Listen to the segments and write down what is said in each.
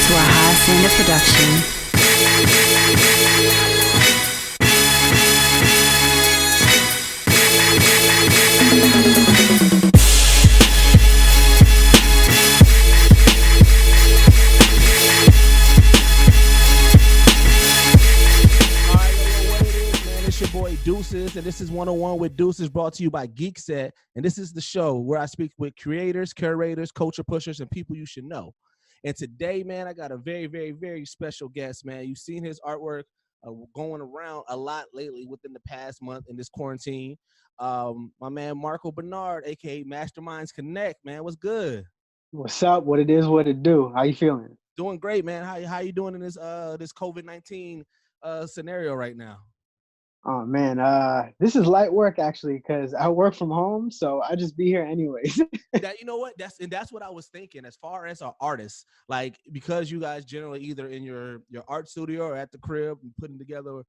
to a high standard production. Your boy Deuces, and this is 101 with Deuces, brought to you by Geekset. And this is the show where I speak with creators, curators, culture pushers, and people you should know. And today, man, I got a very, very, very special guest, man. You've seen his artwork going around a lot lately within the past month in this quarantine. My man Marco Bernard, aka Masterminds Connect, man. What's good? What's up? What it is, what it do? How you feeling? Doing great, man. How you doing in this this COVID-19 scenario right now? Oh man, this is light work actually because I work from home, so I just be here anyways. That, you know what, that's what I was thinking as far as an artist, like, because you guys generally either in your art studio or at the crib and putting together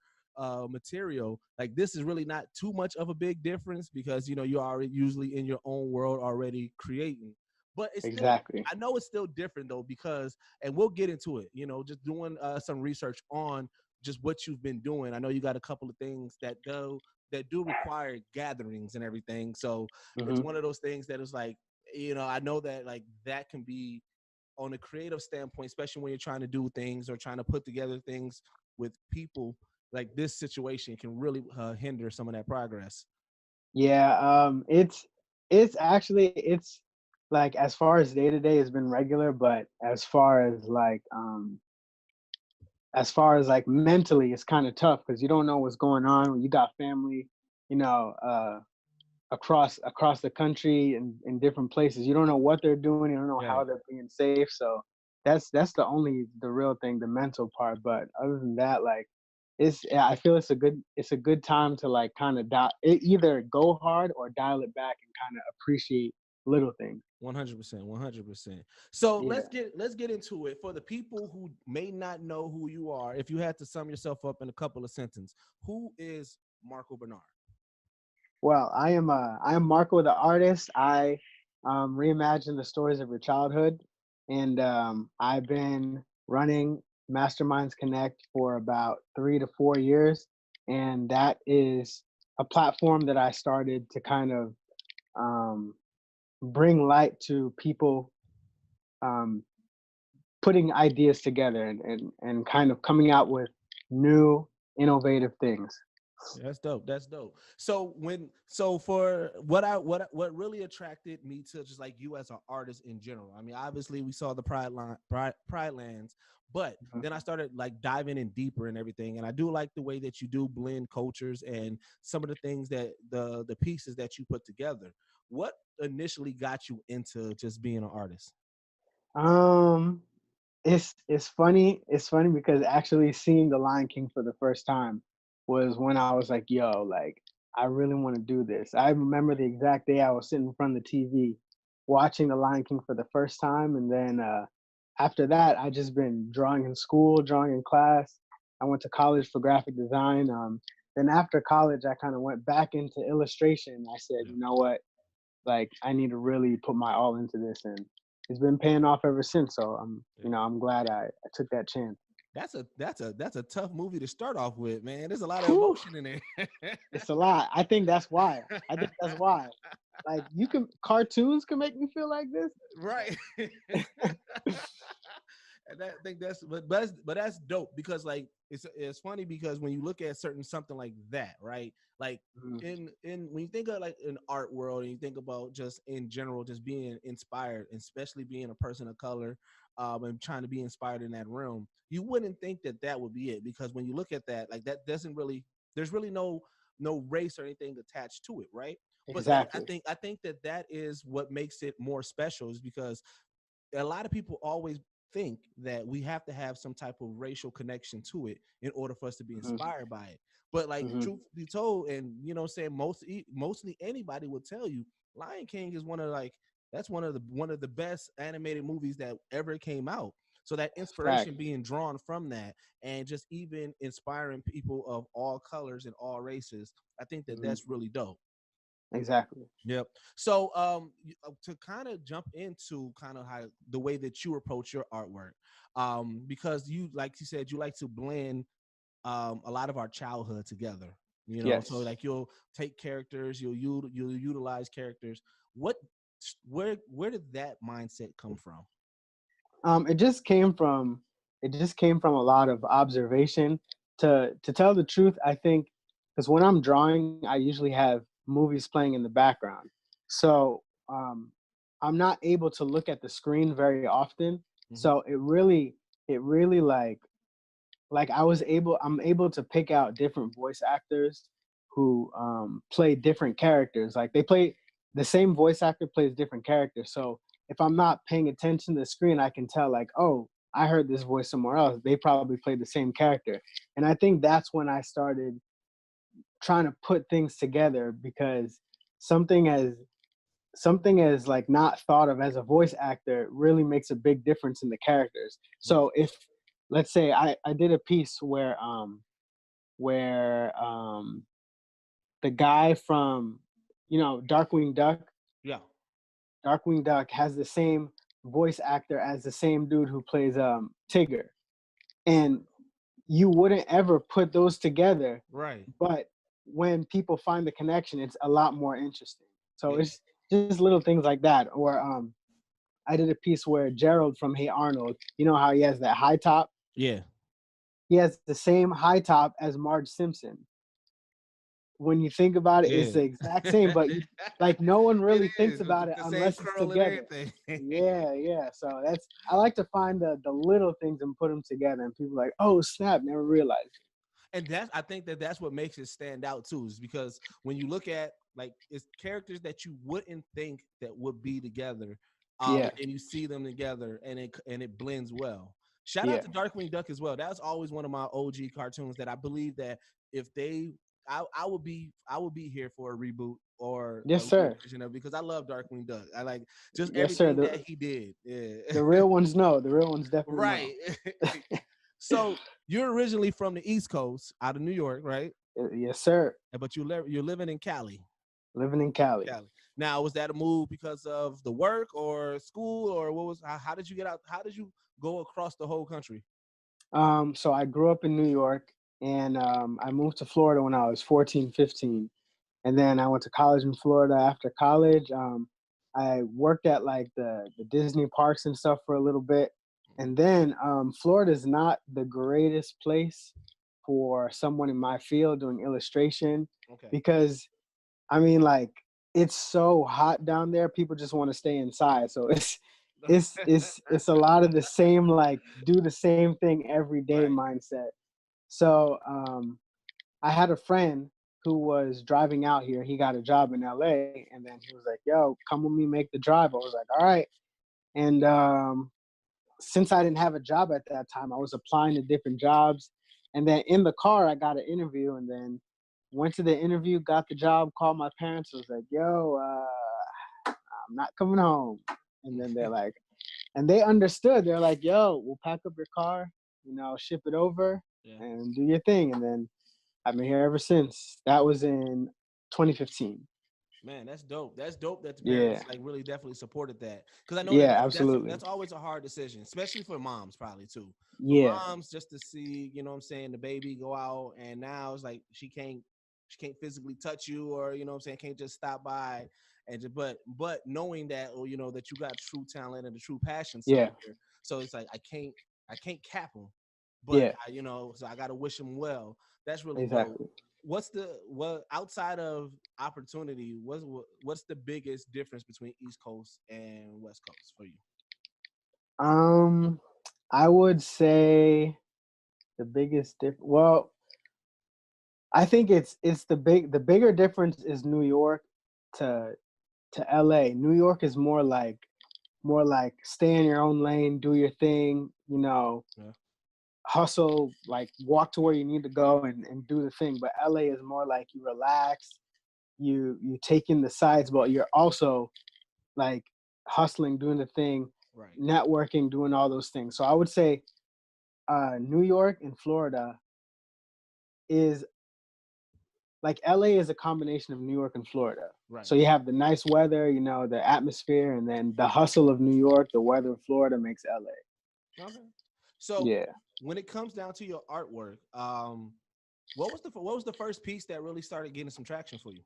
material, like, this is really not too much of a big difference because you're already usually in your own world already creating. But it's Exactly. I know it's still different though, because, and we'll get into it, just doing some research on just what you've been doing. I know you got a couple of things that do require gatherings and everything. So it's one of those things that is like, I know that, like, that can be, on a creative standpoint, especially when you're trying to do things or trying to put together things with people, like, this situation can really hinder some of that progress. Yeah, it's actually it's like as far as day to day has been regular, but as far as like mentally, it's kind of tough because you don't know what's going on when you got family, you know, across the country and in different places. You don't know what they're doing. You don't know how Right. they're being safe. So that's the real thing, the mental part. But other than that, like I feel it's a good time to like kind of either go hard or dial it back and kind of appreciate little things. 100%, 100%. So Yeah. let's get into it. For the people who may not know who you are, if you had to sum yourself up in a couple of sentences, who is Marco Bernard? Well, I am Marco the artist. I reimagine the stories of your childhood, and I've been running Masterminds Connect for about 3 to 4 years, and that is a platform that I started to kind of um, bring light to people um, putting ideas together and kind of coming out with new innovative things. That's dope. That's dope. So for what really attracted me to just like you as an artist in general. I mean, obviously we saw the Pridelands, but Mhm. then I started like diving in deeper and everything. And I do like the way that you do blend cultures and some of the things that the pieces that you put together. What initially got you into just being an artist? Um, it's funny. It's funny because actually seeing The Lion King for the first time was when I was like, "Yo, like I really want to do this." I remember the exact day I was sitting in front of the TV watching The Lion King for the first time, and then after that, I just been drawing in school, drawing in class. I went to college for graphic design. Then after college, I kind of went back into illustration. I said, Yeah. you know what? Like I need to really put my all into this, and it's been paying off ever since. So I'm glad I took that chance. That's a tough movie to start off with, man. There's a lot of Whew, emotion in there. it's a lot. I think that's why. I think that's why. Like cartoons can make me feel like this. Right. And I think that's dope because, like, it's funny because when you look at something like that, right? Like, Mhm. in when you think of like an art world and you think about just in general just being inspired, especially being a person of color, and trying to be inspired in that realm, you wouldn't think that that would be it, because when you look at that, like, that doesn't really, there's really no race or anything attached to it, right? But I Exactly. think that is what makes it more special, is because a lot of people always think that we have to have some type of racial connection to it in order for us to be Hmm. inspired by it. But, like, Hmm. truth be told, and saying mostly anybody will tell you, Lion King is one of the best animated movies that ever came out. So that Fact. inspiration being drawn from that, and just even inspiring people of all colors and all races, I think that Hmm. that's really dope. Exactly. Yep. So, to kind of jump into kind of how the way that you approach your artwork, because you, like you said, you like to blend a lot of our childhood together. You know, so Yes. like you'll take characters, you'll utilize characters. What, where did that mindset come from? It just came from a lot of observation. To tell the truth, I think because when I'm drawing, I usually have movies playing in the background, so I'm not able to look at the screen very often. Hmm. So it really like I'm able to pick out different voice actors who play different characters. Like they play the same voice actor plays different characters. So if I'm not paying attention to the screen, I can tell like, oh, I heard this voice somewhere else. They probably played the same character. And I think that's when I started trying to put things together because something as something as like not thought of as a voice actor really makes a big difference in the characters. Right. So if let's say I did a piece where the guy from Darkwing Duck, Yeah. has the same voice actor as the same dude who plays Tigger. And you wouldn't ever put those together, Right. but when people find the connection, it's a lot more interesting. So Yeah. it's just little things like that. Or I did a piece where Gerald from Hey Arnold, you know how he has that high top? Yeah. He has the same high top as Marge Simpson. When you think about it, it's Yeah. the exact same, but like no one It really thinks is with about it the same unless it's curl and together. everything. Yeah, yeah. So that's I like to find the little things and put them together, and people are like, oh snap, never realized. And that's, I think that that's what makes it stand out too, is because when you look at, like, it's characters that you wouldn't think that would be together, Yeah, and you see them together, and it blends well. Shout out yeah, to Darkwing Duck as well. That's always one of my OG cartoons that I believe that if they, I would be here for a reboot or a yes, sir. version of, because I love Darkwing Duck. I like just Yes, sir. everything that he did. Yeah. The real ones know. The real ones definitely know. Right. So you're originally from the East Coast, out of New York, right? Yes, sir. But you're living in Cali. Living in Cali. Cali. Now, was that a move because of the work or school, or what was? How did you get out? How did you go across the whole country? So I grew up in New York, and I moved to Florida when I was 14, 15. And then I went to college in Florida. After college, I worked at like the Disney parks and stuff for a little bit. And then Florida is not the greatest place for someone in my field doing illustration Okay. because I mean, like, it's so hot down there. People just want to stay inside. So it's a lot of the same, like, do the same thing every day Right. mindset. So I had a friend who was driving out here. He got a job in LA, and then he was like, "Yo, come with me, make the drive." I was like, "All right." And since I didn't have a job at that time, I was applying to different jobs. And then in the car, I got an interview, and then went to the interview, got the job, called my parents, was like, "Yo, I'm not coming home." And then they're like, and they understood. They're like, "Yo, we'll pack up your car, ship it over, Yeah. and do your thing." And then I've been here ever since. That was in 2015. Man, that's dope. That's dope that the Yeah, parents like really definitely supported that. Because I know that yeah, that's absolutely. always a hard decision, especially for moms, probably too. For Yeah, moms, just to see, you know what I'm saying, the baby go out, and now it's like she can't physically touch you, or you know what I'm saying, can't just stop by, and just, but knowing that, or you know, that you got true talent and the true passion yeah, somewhere, so it's like I can't cap them, but yeah, you know, so I got to wish them well. That's really dope. exactly. What outside of opportunity, what's the biggest difference between East Coast and West Coast for you? Um, I would say the biggest well, I think it's the bigger difference is New York to LA. New York is more like stay in your own lane, do your thing, Yeah. hustle, like walk to where you need to go and do the thing. But LA is more like you relax, you take in the sides, but you're also like hustling, doing the thing, Right. networking, doing all those things. So I would say New York and Florida is like LA is a combination of New York and Florida. Right. So you have the nice weather, you know, the atmosphere, and then the hustle of New York, the weather of Florida makes LA. Okay. So Yeah. when it comes down to your artwork, what was the first piece that really started getting some traction for you?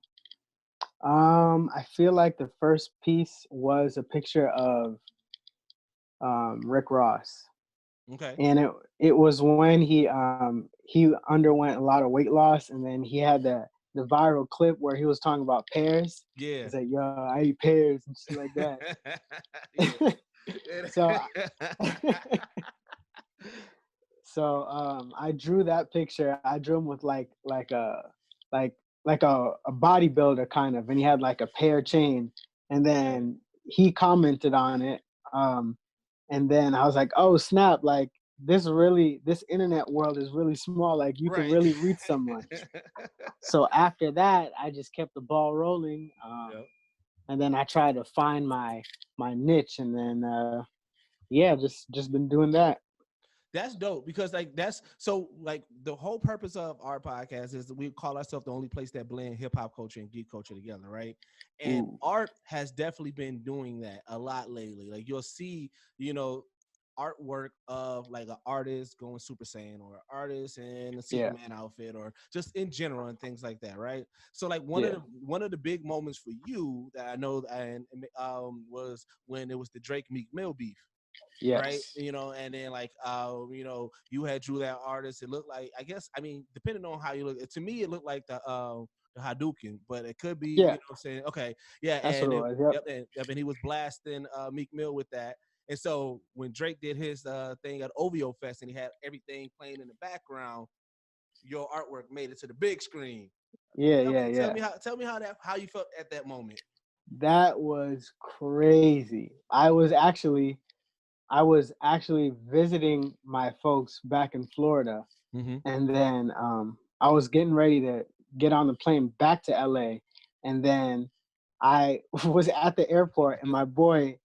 I feel like the first piece was a picture of Rick Ross. Okay. And it was when he underwent a lot of weight loss, and then he had the viral clip where he was talking about pears. Yeah. He's like, yo, I eat pears and shit like that. So I drew that picture. I drew him with like a bodybuilder kind of, and he had like a pear chain, and then he commented on it. And then I was like, oh snap, like this internet world is really small. Like you can Right. really reach someone. So after that, I just kept the ball rolling. Yep. And then I tried to find my niche, and then yeah, just been doing that. That's dope because like that's so like the whole purpose of our podcast is that we call ourselves the only place that blend hip hop culture and geek culture together, right? And Ooh. art has definitely been doing that a lot lately. Like you'll see, you know, artwork of like an artist going Super Saiyan or an artist in a Yeah. Superman outfit or just in general and things like that, right? So like Yeah. one of the big moments for you that I know and was when it was the Drake Meek Mill beef, right? Yes. You know, and then like you know, you had drew that artist. It looked like, I guess, I mean, depending on how you look, to me it looked like the Hadouken, but it could be, you know Yeah. what I'm saying? Okay, yeah, That's what and it it, was. Yep. and he was blasting Meek Mill with that. And so when Drake did his thing at OVO Fest and he had everything playing in the background, your artwork made it to the big screen. Yeah. Tell me, Yeah. tell Yeah. me how you felt at that moment. That was crazy. I was actually visiting my folks back in Florida, Mm-hmm. and then I was getting ready to get on the plane back to LA, and then I was at the airport, and my boy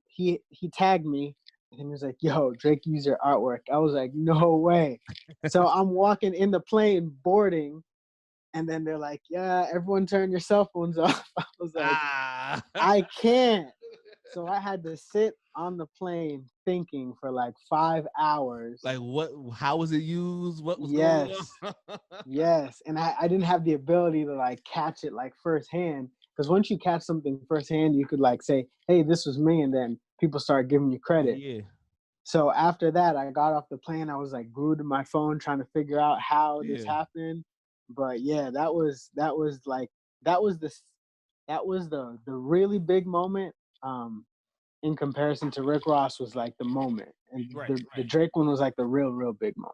he tagged me, and he was like, "Yo, Drake used your artwork." I was like, "No way!" So I'm walking in the plane, boarding, and then they're like, "Yeah, everyone turn your cell phones off." I was like, Ah. "I can't." So I had to sit on the plane thinking for like 5 hours. Like what? How was it used? What was going Yes, on? yes. And I didn't have the ability to like catch it like firsthand. Because once you catch something firsthand, you could like say, hey, this was me. And then people start giving you credit. Yeah, So after that, I got off the plane. I was like glued to my phone trying to figure out how this yeah. happened. But yeah, that was the the really big moment. In comparison to Rick Ross was like the moment, and Right, the right. Drake one was like the real big moment.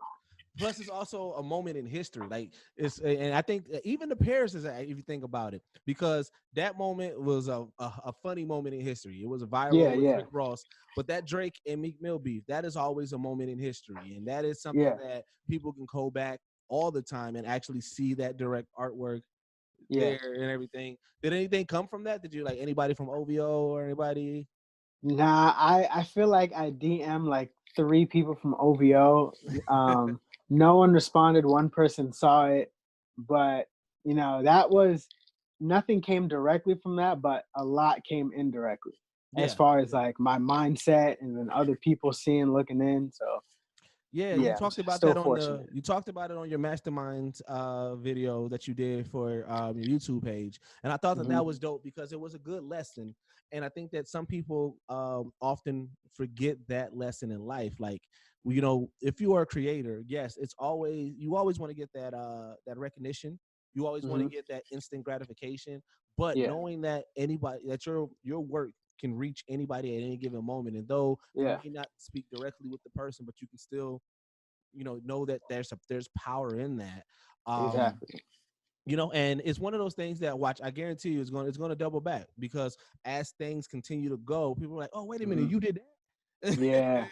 Plus, it's also a moment in history. Like it's, and I think even the Paris is, if you think about it, because that moment was a funny moment in history. It was a Yeah, viral with yeah, Rick Ross, but that Drake and Meek Mill beef, that is always a moment in history, and that is something yeah, that people can go back all the time and actually see that direct artwork yeah. there and everything. Did anything come from that? Did you like anybody from OVO or anybody? Nah, I feel like I DM like 3 people from OVO. Um, no one responded. One person saw it, but you know that was nothing came directly from that, but a lot came indirectly as Yeah. far as like my mindset and then other people seeing looking in. So Yeah, you yeah, I'm talked about still that on the fortunate. you talked about it on your Masterminds video that you did for your YouTube page, and I thought that Hmm. that was dope because it was a good lesson, and I think that some people often forget that lesson in life. Like, you know, if you are a creator, yes, it's always you always want to get that recognition, you always want to Hmm. get that instant gratification, but Yeah, knowing that anybody that your work can reach anybody at any given moment, and though you yeah, may not speak directly with the person, but you can still, you know that there's power in that. um exactly. you know, and it's one of those things that, watch, I guarantee you it's going to double back, because as things continue to go, people are like, oh, wait a minute, Hmm. you did that. Yeah,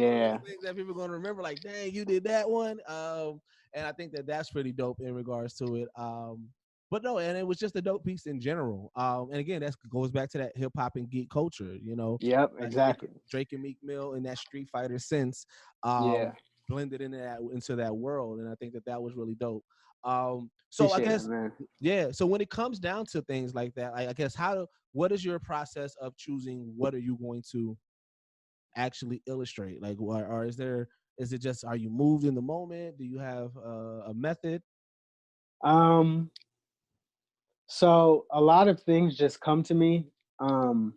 One of those yeah, things that people are going to remember, like, dang, you did that one. And I think that that's pretty dope in regards to it. But no, and it was just a dope piece in general. And again, that goes back to that hip hop and geek culture, you know, yep, again, exactly. Drake and Meek Mill in that Street Fighter sense, Yeah. blended into that world, and I think that that was really dope. So I Appreciate guess it, man. yeah. So when it comes down to things like that, I guess what is your process of choosing what are you going to actually illustrate? Like, or is it just, are you moved in the moment? Do you have a method? Um, so a lot of things just come to me. Um,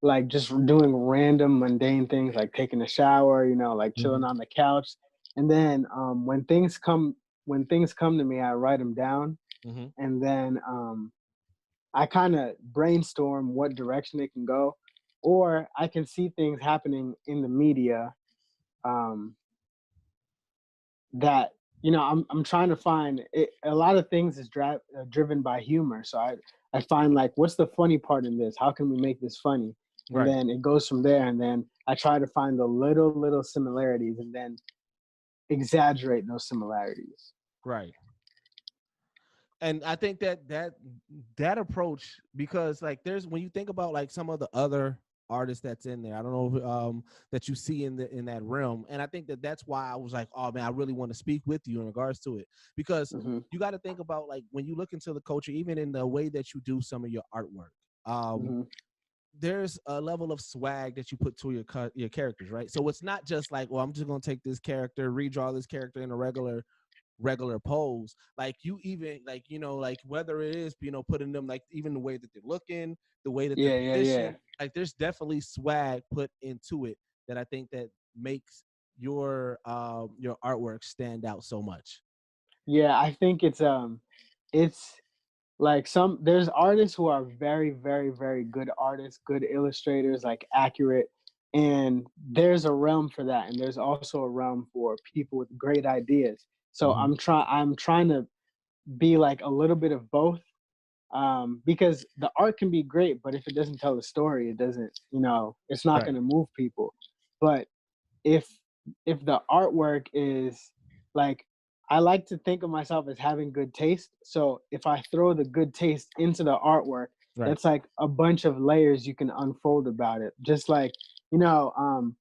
like just doing random mundane things like taking a shower, like chilling Mhm. on the couch. And then when things come to me, I write them down, Mhm. and then I kind of brainstorm what direction it can go, or I can see things happening in the media um, that I'm trying to find it. A lot of things is driven by humor, so I find like what's the funny part in this? How can we make this funny? And Right. then it goes from there, and then I try to find the little similarities, and then exaggerate those similarities. Right. And I think that approach, because like there's, when you think about like some of the other artists that's in there, I don't know if, that you see in that realm, and I think that's why I was like, oh man, I really want to speak with you in regards to it, because Hmm. you got to think about like when you look into the culture, even in the way that you do some of your artwork. Hmm. There's a level of swag that you put to your characters, right? So it's not just like, well, I'm just gonna take this character, redraw this character in a regular pose. Like you even like, like whether it is, putting them, like even the way that they're looking, the way that they're Yeah, yeah, yeah. positioned, like there's definitely swag put into it that I think that makes your artwork stand out so much. Yeah, I think it's like there's artists who are very, very, very good artists, good illustrators, like accurate. And there's a realm for that. And there's also a realm for people with great ideas. So Mhm. I'm trying to be like a little bit of both. Because the art can be great, but if it doesn't tell the story, it doesn't, it's not Right. gonna move people. But if if the artwork is like, I like to think of myself as having good taste. So if I throw the good taste into the artwork, Right. that's like a bunch of layers you can unfold about it. Just like, you know, um,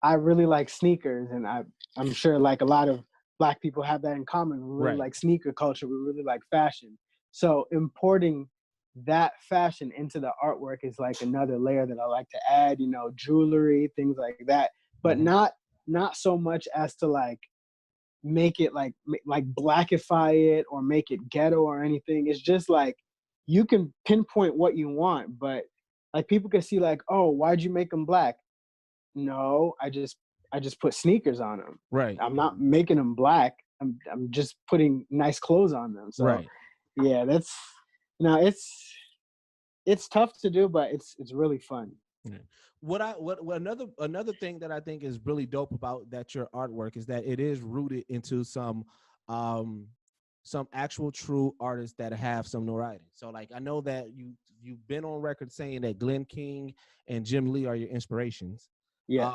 I really like sneakers, and I'm sure like a lot of black people have that in common. We really Right. like sneaker culture. We really like fashion. So importing that fashion into the artwork is like another layer that I like to add. Jewelry, things like that, but Mhm. not so much as to like make it like blackify it or make it ghetto or anything. It's just like you can pinpoint what you want, but like people can see like, oh, why'd you make them black? No, I just put sneakers on them. Right. I'm not making them black. I'm just putting nice clothes on them. So Right. yeah, that's it's tough to do, but it's really fun. Yeah. What another thing that I think is really dope about that your artwork is that it is rooted into um some actual true artists that have some notoriety. So like I know that you've been on record saying that Glenn King and Jim Lee are your inspirations. Yes.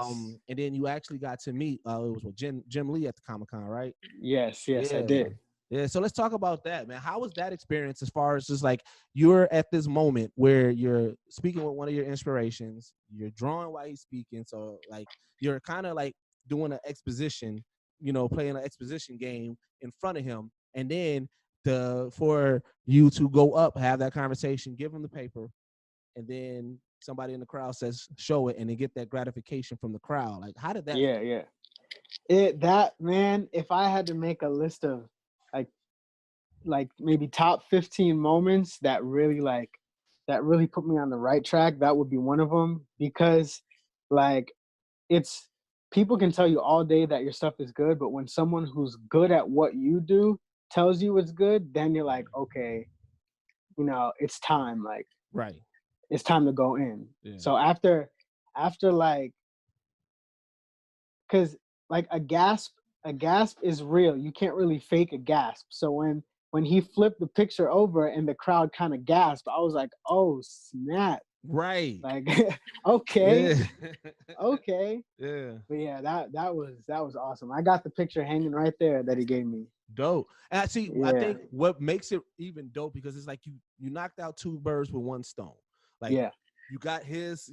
And then you actually got to meet it was with Jim Lee at the Comic-Con, right? Yes, I Yeah, man. did. Yeah. So let's talk about that, man. How was that experience as far as just like you're at this moment where you're speaking with one of your inspirations, you're drawing while he's speaking. So like you're kind of like doing an exposition, playing an exposition game in front of him. And then for you to go up, have that conversation, give him the paper, and then somebody in the crowd says, show it, and then get that gratification from the crowd. Like, how did that Yeah, feel? yeah. That man, if I had to make a list of like maybe top 15 moments that really put me on the right track, that would be one of them. Because like it's people can tell you all day that your stuff is good, but when someone who's good at what you do tells you it's good, then you're like, okay, it's time. Like Right. it's time to go in. Yeah. So after like, because like a gasp is real. You can't really fake a gasp. So when he flipped the picture over and the crowd kind of gasped, I was like, oh snap. Right. Like okay, Yeah. okay. Yeah. But yeah, that was awesome. I got the picture hanging right there that he gave me. Dope. And I see, I Yeah, think what makes it even dope, because it's like you knocked out two birds with one stone. Like yeah, you got his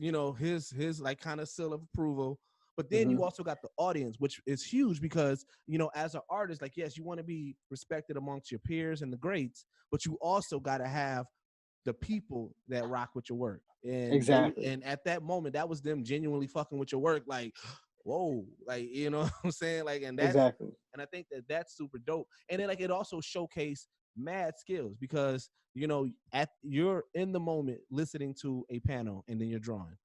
like kind of seal of approval, But then you also got the audience, which is huge because, you know, as an artist, like, yes, you want to be respected amongst your peers and the greats, but you also got to have the people that rock with your work. And Exactly. and at that moment, that was them genuinely fucking with your work. Like, whoa, like, you know what I'm saying? Like, and that's, Exactly. and I think that that's super dope. And then like, it also showcased mad skills because, you know, you're in the moment listening to a panel and then you're drawing.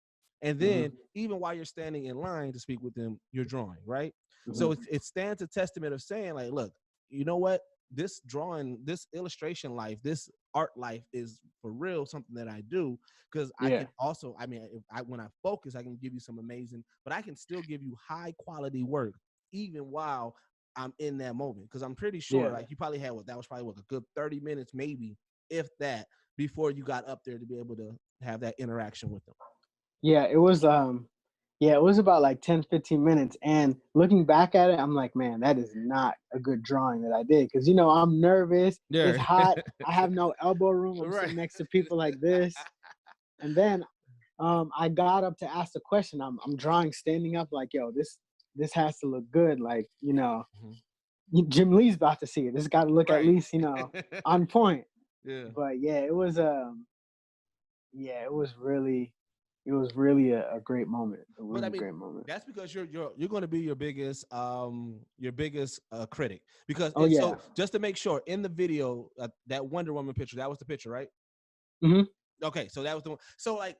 And then even while you're standing in line to speak with them, you're drawing, right? So it stands a testament of saying like, look, you know what? This drawing, this illustration life, this art life is for real something that I do because I can also, I mean, when I focus, I can give you some amazing, but I can still give you high quality work even while I'm in that moment. Because I'm pretty sure, like, you probably had that was probably a good 30 minutes, maybe, if that, before you got up there to be able to have that interaction with them. Yeah, it was about like 10-15 minutes, and looking back at it, I'm like, man, that is not a good drawing that I did, because, you know, I'm nervous. It's hot. I have no elbow room. I'm sitting next to people like this. And then I got up to ask the question. I'm drawing standing up, like, yo, this has to look good, like, you know, Jim Lee's about to see it. This got to look at least, you know, on point. But yeah, it was it was really a great moment. A really great moment. That's because you're going to be your biggest critic. Because so just to make sure, in the video, that Wonder Woman picture, that was the picture, right? Okay, so that was the one. So like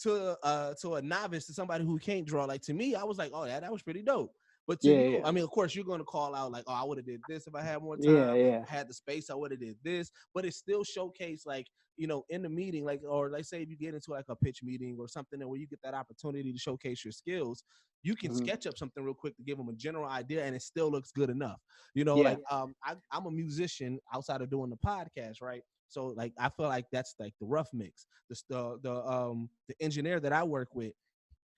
to a novice, to somebody who can't draw, like to me, I was like, oh, that was pretty dope. But to you, I mean, of course, you're going to call out like, oh, I would have did this if I had more time. I had the space, I would have did this. But it still showcased, like, you know, in the meeting, like, or like say if you get into like a pitch meeting or something where you get that opportunity to showcase your skills, you can sketch up something real quick to give them a general idea, and it still looks good enough. You know, like I'm a musician outside of doing the podcast, right? So like I feel like that's like the rough mix. The engineer that I work with,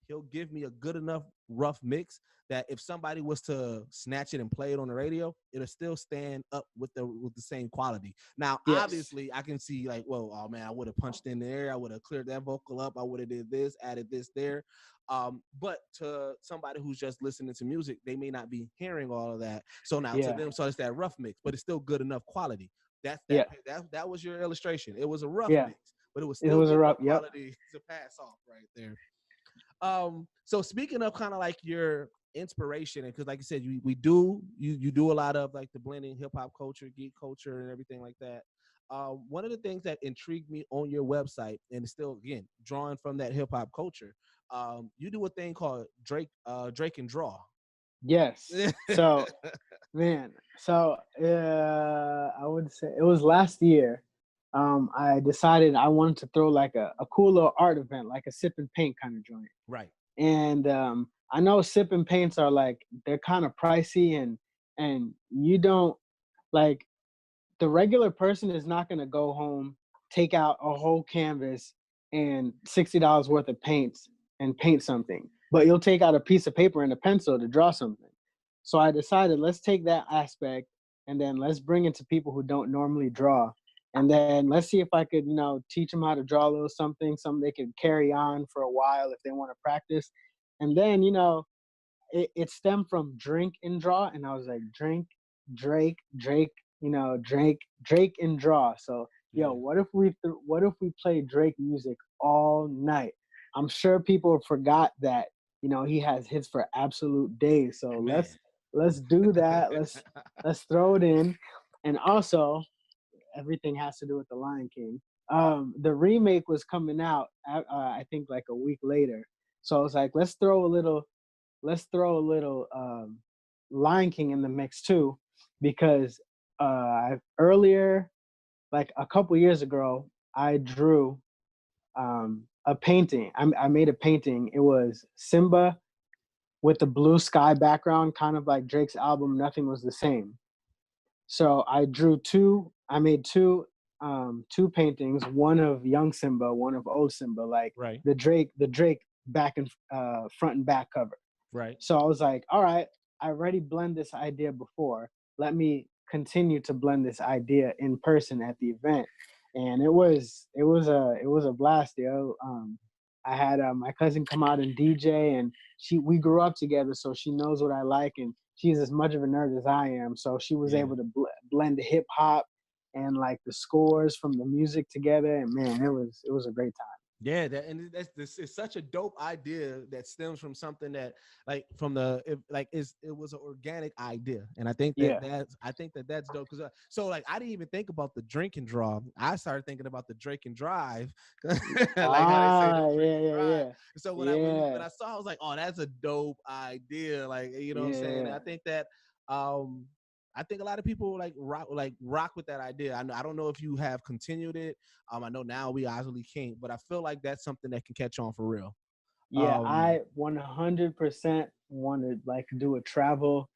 he'll give me a good enough rough mix that if somebody was to snatch it and play it on the radio, it'll still stand up with the same quality. Now, obviously, I can see like, well, oh man, I would have punched in there, I would have cleared that vocal up, I would have did this, added this there. But to somebody who's just listening to music, they may not be hearing all of that. So now to them, so it's that rough mix, but it's still good enough quality. That was your illustration. It was a rough mix, but it was still good enough quality to pass off right there. So speaking of kind of like your inspiration, and because like I said, you do a lot of like the blending hip hop culture, geek culture, and everything like that. One of the things that intrigued me on your website, and it's still again drawing from that hip hop culture, you do a thing called Drake and Draw. Yes. So man, I would say it was last year. I decided I wanted to throw like a cool little art event, like a sip and paint kind of joint. Right. And I know sip and paints are like, they're kind of pricey, and you don't, like, the regular person is not going to go home, take out a whole canvas and $60 worth of paints and paint something. But you'll take out a piece of paper and a pencil to draw something. So I decided, let's take that aspect and then let's bring it to people who don't normally draw. And then let's see if I could, you know, teach them how to draw a little something they could carry on for a while if they want to practice. And then, you know, it stemmed from drink and draw. And I was like, drink, Drake, you know, Drake and draw. So, yo, what if we play Drake music all night? I'm sure people forgot that, you know, he has hits for absolute days. So let's do that. Let's throw it in. And also, everything has to do with the Lion King. The remake was coming out, I think like a week later. So I was like, let's throw a little Lion King in the mix too, because earlier, like a couple years ago, I drew a painting. I made a painting. It was Simba with the blue sky background, kind of like Drake's album Nothing Was the Same. So I made two paintings, one of young Simba, one of old Simba, like the Drake back and front and back cover. Right. So I was like, all right, I already blend this idea before. Let me continue to blend this idea in person at the event. And it was a blast, yo. I had my cousin come out and DJ, and we grew up together, so she knows what I like, and she's as much of a nerd as I am. So she was Yeah. able to blend the hip hop and like the scores from the music together, and man, it was a great time. Yeah, this is such a dope idea that stems from something that like from the it was an organic idea, and I think Yeah. that's dope because so like I didn't even think about the drink and draw. I started thinking about the drink and drive, like how they say don't drink Yeah, and yeah, drive. yeah, So when yeah, I saw, I was like, oh, that's a dope idea. Like you know what I'm saying. And yeah. I think that I think a lot of people rock with that idea. I don't know if you have continued it. I know now we obviously can't, but I feel like that's something that can catch on for real. Yeah, Um, I 100% want to like do a travel,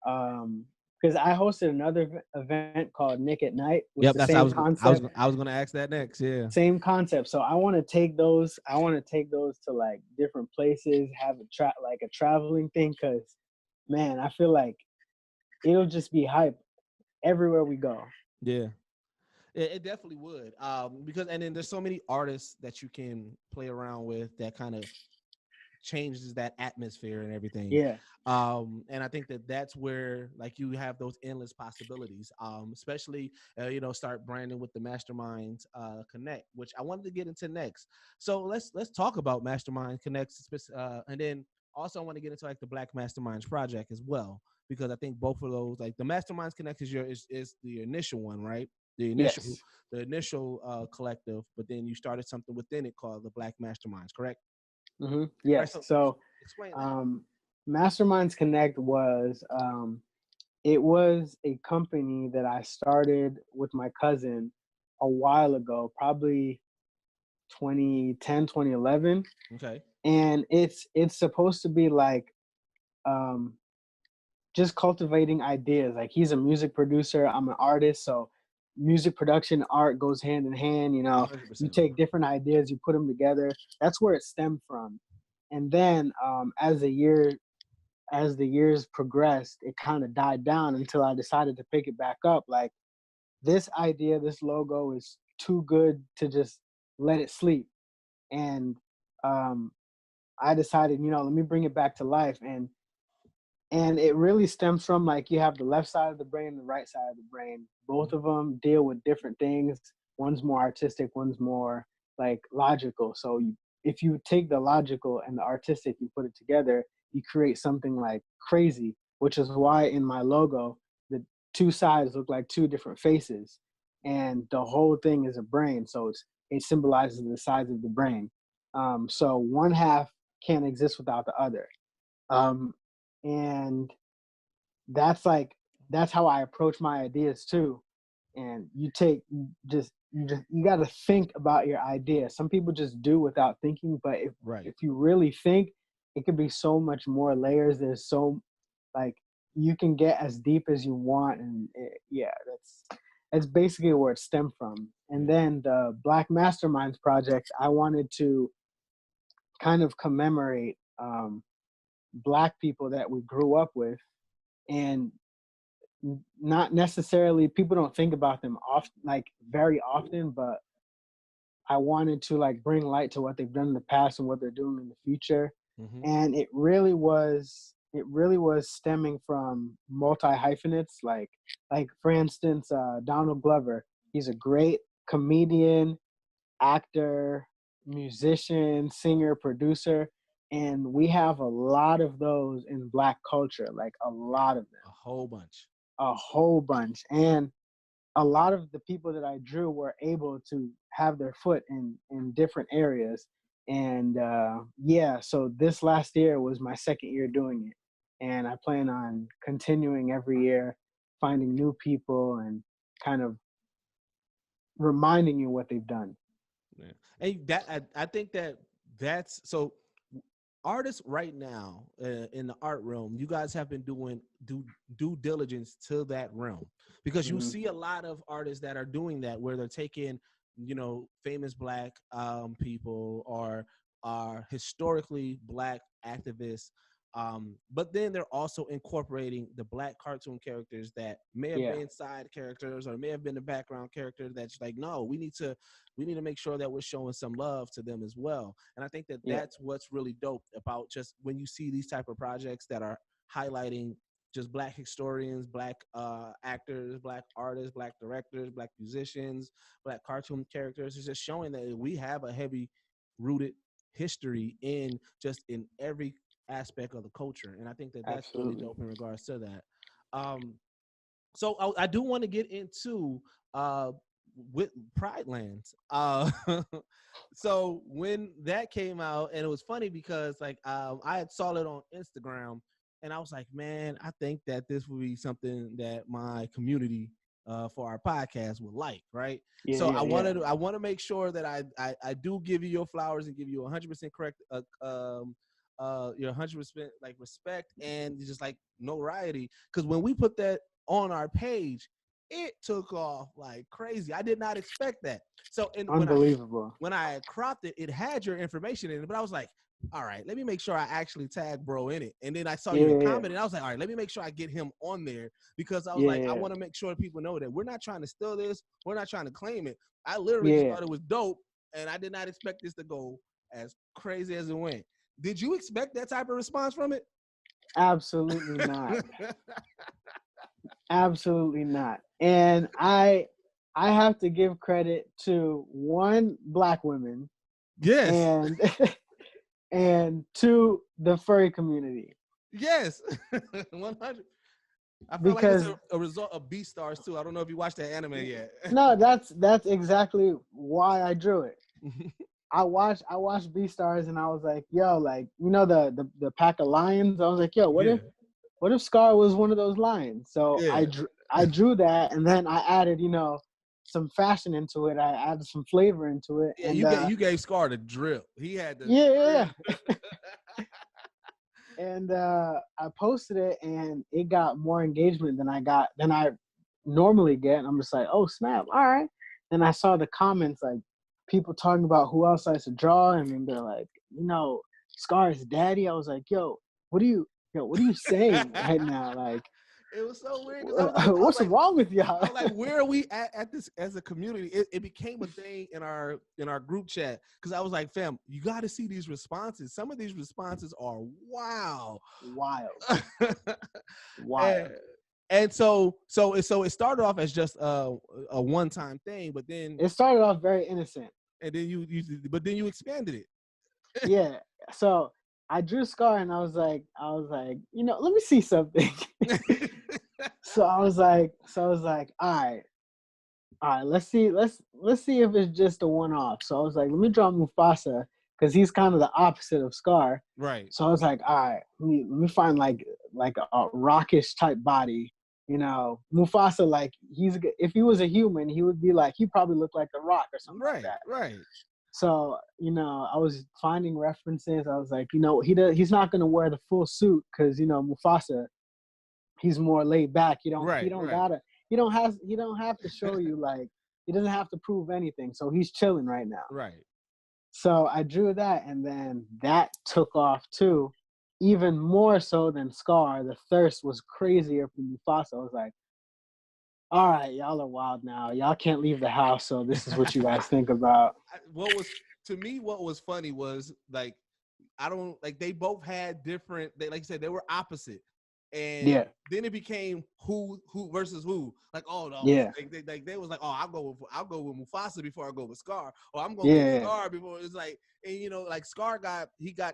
because I hosted another event called Nick at Night with yep, the that's same concept, I was gonna ask that next. Yeah, same concept. So I want to take those. I want to take those to like different places, have a traveling thing, because man, I feel like it'll just be hype everywhere we go. yeah. It definitely would. Because and then there's so many artists that you can play around with that kind of changes that atmosphere and everything. Yeah. And I think that that's where like you have those endless possibilities. Especially start branding with the Masterminds Connect, which I wanted to get into next. So let's talk about Mastermind Connect, and then also I want to get into like the Black Masterminds project as well, because I think both of those, like the Masterminds Connect is the initial one, right? The initial Yes. the initial collective, but then you started something within it called the Black Masterminds, correct? All right, Yes. so So explain that. um, Masterminds Connect was it was a company that I started with my cousin a while ago, probably 2010, 2011. Okay. And it's supposed to be like um, just cultivating ideas. Like he's a music producer, I'm an artist, so music production art goes hand in hand. You 100%. take different ideas, you put them together. That's where it stemmed from. And then as the years progressed, it kind of died down until I decided to pick it back up. Like this idea, this logo is too good to just let it sleep. And um, I decided, let me bring it back to life. And it really stems from like you have the left side of the brain and the right side of the brain. Both Mhm. of them deal with different things. One's more artistic, one's more like logical. So if you take the logical and the artistic, you put it together, you create something like crazy, which is why in my logo, the two sides look like two different faces. And the whole thing is a brain. So it symbolizes the sides of the brain. So one half can't exist without the other. Um, and that's like that's how I approach my ideas too. And you got to think about your idea. Some people just do without thinking, but Right. if you really think, it could be so much more layers. There's so like you can get as deep as you want, and yeah, that's basically where it stemmed from. And Yeah. then the Black Masterminds project, I wanted to kind of commemorate Black people that we grew up with, and not necessarily people don't think about them often, like very often, but I wanted to like bring light to what they've done in the past and what they're doing in the future. Mm-hmm. And it really was stemming from multi hyphenates, like for instance, Donald Glover. He's a great comedian, actor, musician, singer, producer, and we have a lot of those in Black culture, like a lot of them, A whole bunch. a whole bunch. And a lot of the people that I drew were able to have their foot in different areas. And yeah, so this last year was my second year doing it. And I plan on continuing every year, finding new people and kind of reminding you what they've done. Yeah. And I think that's so artists right now in the art realm, you guys have been doing due diligence to that realm, because you Hmm. see a lot of artists that are doing that where they're taking famous Black people or are historically Black activists But then they're also incorporating the Black cartoon characters that may have been side characters or may have been the background character. That's like, no, we need to make sure that we're showing some love to them as well. And I think that that's what's really dope about just when you see these type of projects that are highlighting just Black historians, Black actors, Black artists, Black directors, Black musicians, Black cartoon characters. It's just showing that we have a heavy rooted history in every aspect of the culture. And I think that that's really dope in regards to that. So I do want to get into with Pridelands. So when that came out, and it was funny because like I had saw it on Instagram, and I was like, man, I think that this would be something that my community for our podcast would like, right? So I want to make sure that I do give you your flowers and give you 100% correct your 100% like respect and just like notoriety, because when we put that on our page, it took off like crazy. I did not expect that. So unbelievable. When I cropped it, it had your information in it, but I was like, all right, let me make sure I actually tag bro in it. And then I saw you comment, and I was like, all right, let me make sure I get him on there, because I was like, I want to make sure people know that we're not trying to steal this, we're not trying to claim it. I literally just thought it was dope, and I did not expect this to go as crazy as it went. Did you expect that type of response from it? Absolutely not. Absolutely not. And I have to give credit to one, Black women. Yes. And two, the furry community. Yes. 100. I feel like it's a result of Beastars too. I don't know if you watched that anime yet. No, that's exactly why I drew it. I watched Beastars, and I was like, yo, like, you know, the pack of lions. I was like, yo, what if Scar was one of those lions? So I drew that, and then I added, you know, some fashion into it. I added some flavor into it. Yeah, and you gave Scar the drip. He had the And I posted it, and it got more engagement than I normally get. And I'm just like, oh snap, all right. And I saw the comments, like people talking about who else I should draw, and then they're like, you know, Scar's daddy. I was like, yo, what are you saying right now? Like, it was so weird. What's wrong with y'all? I was like, where are we at this as a community? It became a thing in our group chat, because I was like, fam, you got to see these responses. Some of these responses are wild. And so it started off as just a one-time thing, but then it started off very innocent, and then you expanded it. Yeah. So I drew Scar, and I was like, you know, let me see something. So I was like, all right, let's see if it's just a one-off. So I was like, let me draw Mufasa, because he's kind of the opposite of Scar. Right. So I was like, all right, let me find like a rockish type body. You know, Mufasa, like, if he was a human, he would be like, he probably looked like The Rock or something like that. Right. So, you know, I was finding references. I was like, you know, he's not going to wear the full suit, because, you know, Mufasa, he's more laid back. He don't have to show you, like, he doesn't have to prove anything. So he's chilling right now. Right. So I drew that, and then that took off too, even more so than Scar. The thirst was crazier for Mufasa. I was like, all right, y'all are wild now. Y'all can't leave the house, so this is what you guys think about. What was funny was, like, they both had different, like you said, they were opposite. And then it became who versus who. Like, oh no, they was like, oh, I'll go with Mufasa before I go with Scar, or I'm going with Scar before. It's like, and you know, like Scar got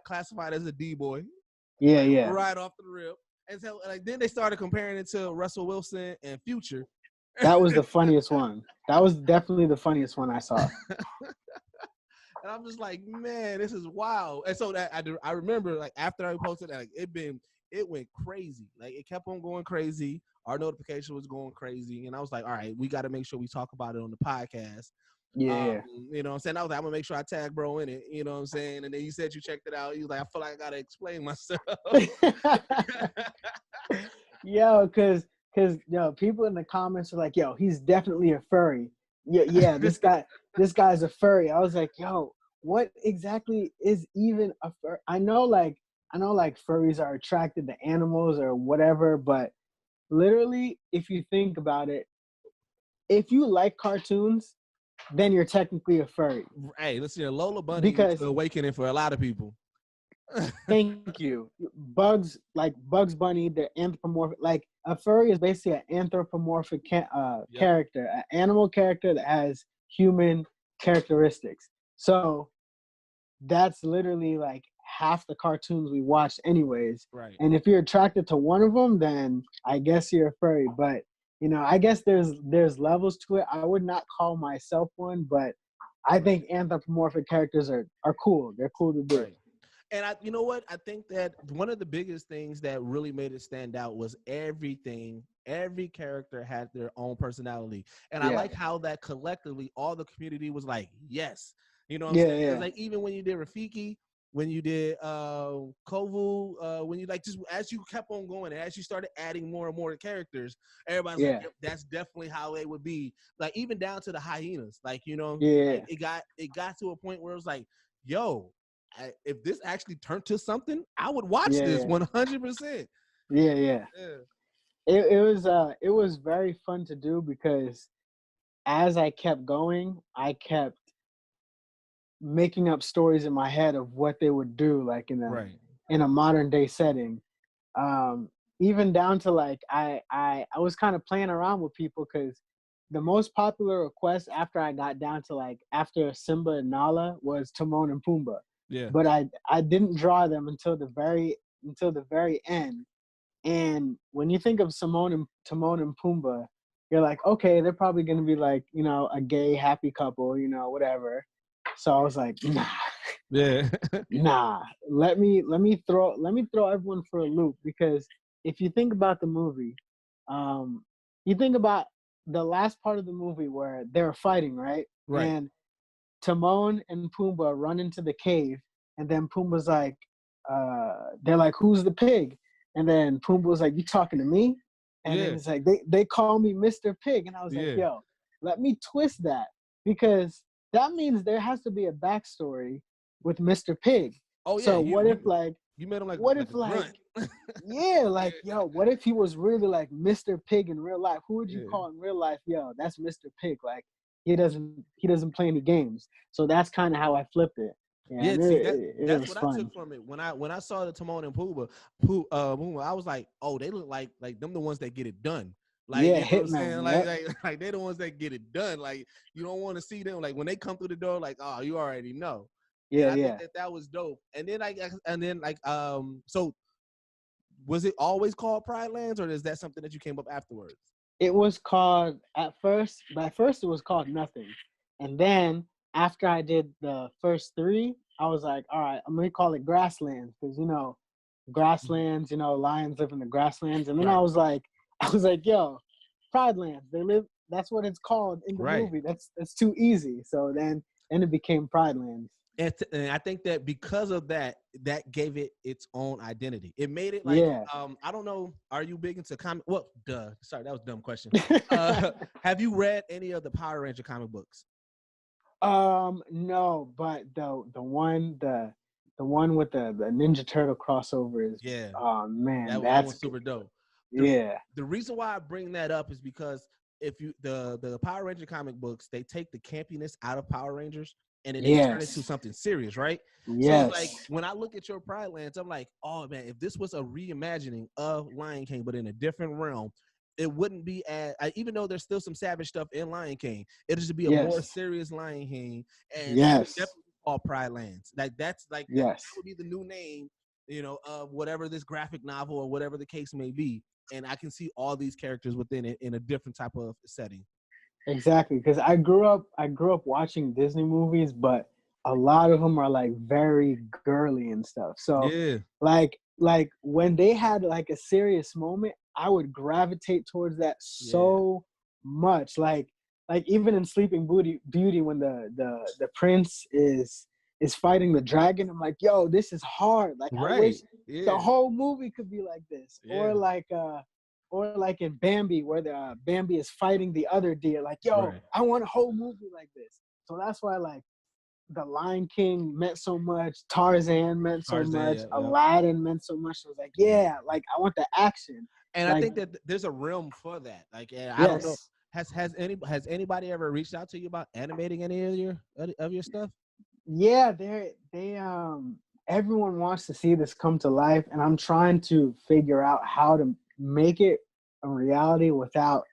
classified as a D-boy. Right off the rip. And so, like, then they started comparing it to Russell Wilson and Future. That was the funniest one. That was definitely the funniest one I saw. And I'm just like, man, this is wild. And so that I remember, like, after I posted that, like, it went crazy. Like, it kept on going crazy. Our notification was going crazy. And I was like, all right, we got to make sure we talk about it on the podcast. You know what I'm saying? I was like, I'm going to make sure I tag bro in it. You know what I'm saying? And then you said you checked it out. You was like, I feel like I got to explain myself. Yo, because people in the comments are like, yo, he's definitely a furry. Yeah, this guy's a furry. I was like, yo, what exactly is even a furry? I know, like, like furries are attracted to animals or whatever, but literally, if you think about it, if you like cartoons, then you're technically a furry. Hey, listen here, Lola Bunny was Because the awakening for a lot of people. thank you. Bugs Bunny, they're anthropomorphic. Like a furry is basically an anthropomorphic character, an animal character that has human characteristics. So that's literally like half the cartoons we watched anyways. Right. And if you're attracted to one of them, then I guess you're a furry. But I guess there's levels to it. I would not call myself one, but I think anthropomorphic characters are cool. They're cool to do. Right. And you know what? I think that one of the biggest things that really made it stand out was every character had their own personality. And I like how that collectively all the community was like, yes. You know what I'm saying? It's like even when you did Rafiki, when you did Kovu, when you just as you kept on going, as you started adding more and more characters, everybody's like, yep, that's definitely how it would be. Like even down to the hyenas. Like, like, it got to a point where it was like, yo, if this actually turned to something, I would watch this 100%. Yeah. It was very fun to do because as I kept going, I kept making up stories in my head of what they would do, like in a modern day setting. Even down to like I was kind of playing around with people because the most popular request after I got down to like after Simba and Nala was Timon and Pumbaa. Yeah. But I didn't draw them until the very end. And when you think of Timon and Pumbaa, you're like, okay, they're probably gonna be like, a gay happy couple, whatever. So I was like, nah. Yeah. Nah. Let me throw everyone for a loop, because if you think about the movie, you think about the last part of the movie where they're fighting, right? Right. And Timon and Pumbaa run into the cave, and then Pumbaa's like, they're like, who's the pig? And then Pumbaa's like, you talking to me? And then it's like, they call me Mr. Pig. And I was like, yo, let me twist that, because that means there has to be a backstory with Mr. Pig. Oh yeah. So what if you made him like what like if a grunt? yo, what if he was really like Mr. Pig in real life? Who would you call in real life? Yo, that's Mr. Pig. Like he doesn't play any games. So that's kind of how I flipped it. Yeah, and see, it that's was what fun. I took from it. When I saw the Timon and Pumbaa, I was like, oh, they look like them the ones that get it done. Like, you know what I'm saying? Like they're the ones that get it done. Like you don't want to see them like when they come through the door, like, oh, you already know. I think that was dope. And then so was it always called Pridelands, or is that something that you came up afterwards? It was called at first it was called nothing. And then after I did the first 3, I was like, all right, I'm gonna call it Grasslands, because grasslands, lions live in the grasslands. And then I was like, yo, Pridelands, that's what it's called in the movie. That's too easy. So then it became Pridelands. And I think that because of that gave it its own identity. It made it like, I don't know, are you big into comic? Well, sorry, that was a dumb question. Have you read any of the Power Ranger comic books? No, but the one with the Ninja Turtle crossover is, oh man, that was super dope. The reason why I bring that up is because if you the Power Ranger comic books, they take the campiness out of Power Rangers and then they turn it into something serious, right? So like when I look at your Pridelands, I'm like, oh man, if this was a reimagining of Lion King but in a different realm, it wouldn't be even though there's still some savage stuff in Lion King, it'll just be a more serious Lion King, and definitely called Pridelands. Like that's like that would be the new name, of whatever this graphic novel or whatever the case may be. And I can see all these characters within it in a different type of setting. Exactly, because I grew up watching Disney movies, but a lot of them are like very girly and stuff. So like when they had like a serious moment, I would gravitate towards that so much. Like even in Sleeping Beauty when the prince is fighting the dragon, I'm like, yo, this is hard. Like I wish the whole movie could be like this. Or like in Bambi, where the Bambi is fighting the other deer. Like, yo, I want a whole movie like this. So that's why, like, The Lion King meant so much. Tarzan meant so Tarzan, much. yeah. Aladdin meant so much. I was like, yeah, like I want the action. And like, I think that there's a realm for that. Like, I don't know. yes. Has anybody ever reached out to you about animating any of your stuff? Yeah, everyone wants to see this come to life, and I'm trying to figure out how to make it a reality without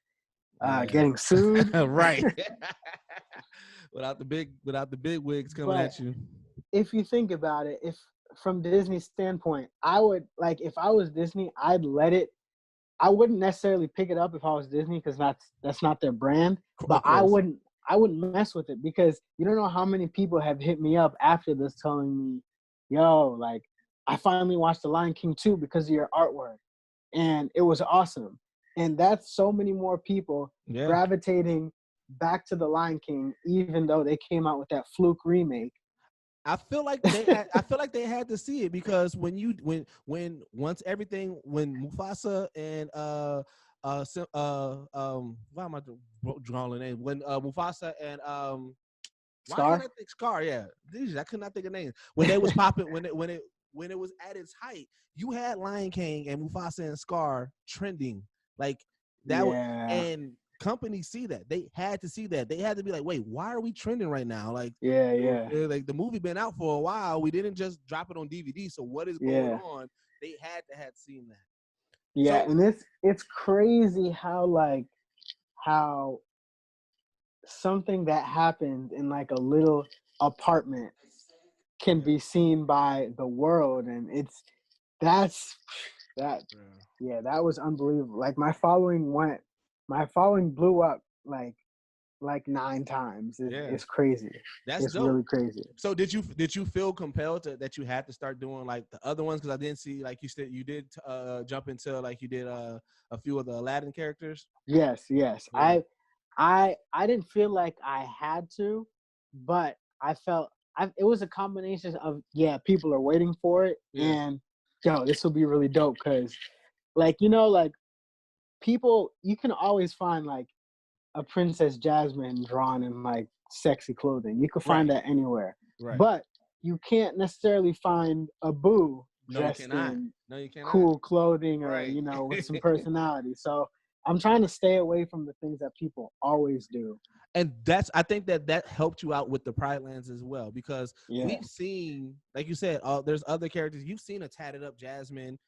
getting sued. Right. without the big wigs coming But at you. if you think about it, if from Disney's standpoint, I would like if I was Disney, I'd let it. I wouldn't necessarily pick it up if I was Disney because that's not their brand. But I wouldn't mess with it because you don't know how many people have hit me up after this telling me, yo, like I finally watched The Lion King 2 because of your artwork. And it was awesome. And that's so many more people gravitating back to The Lion King, even though they came out with that fluke remake. I feel like they had to see it because when Mufasa and why am I drawing the name? When Mufasa and Scar? Scar, yeah. I could not think of names. When they was popping when it was at its height, you had Lion King and Mufasa and Scar trending like that. And companies see that. They had to see that. They had to be like, wait, why are we trending right now? Like, like the movie been out for a while. We didn't just drop it on DVD. So what is going on? They had seen that. Yeah, so, and it's crazy how something that happened in like a little apartment can be seen by the world, and that was unbelievable. Like my following blew up like 9 times. It's crazy. It's dope. Really crazy. So did you feel compelled that you had to start doing like the other ones? Because I didn't see, like you said, you did jump into like you did a few of the Aladdin characters. Yes. Yeah. I didn't feel like I had to, but I felt it was a combination of people are waiting for it, and this will be really dope because, like people, you can always find like a Princess Jasmine drawn in like sexy clothing. You can find that anywhere, but you can't necessarily find a Boo dressed in cool clothing or with some personality. So I'm trying to stay away from the things that people always do. And I think that helped you out with the Pridelands as well, because we've seen, like you said, there's other characters. You've seen a tatted up Jasmine.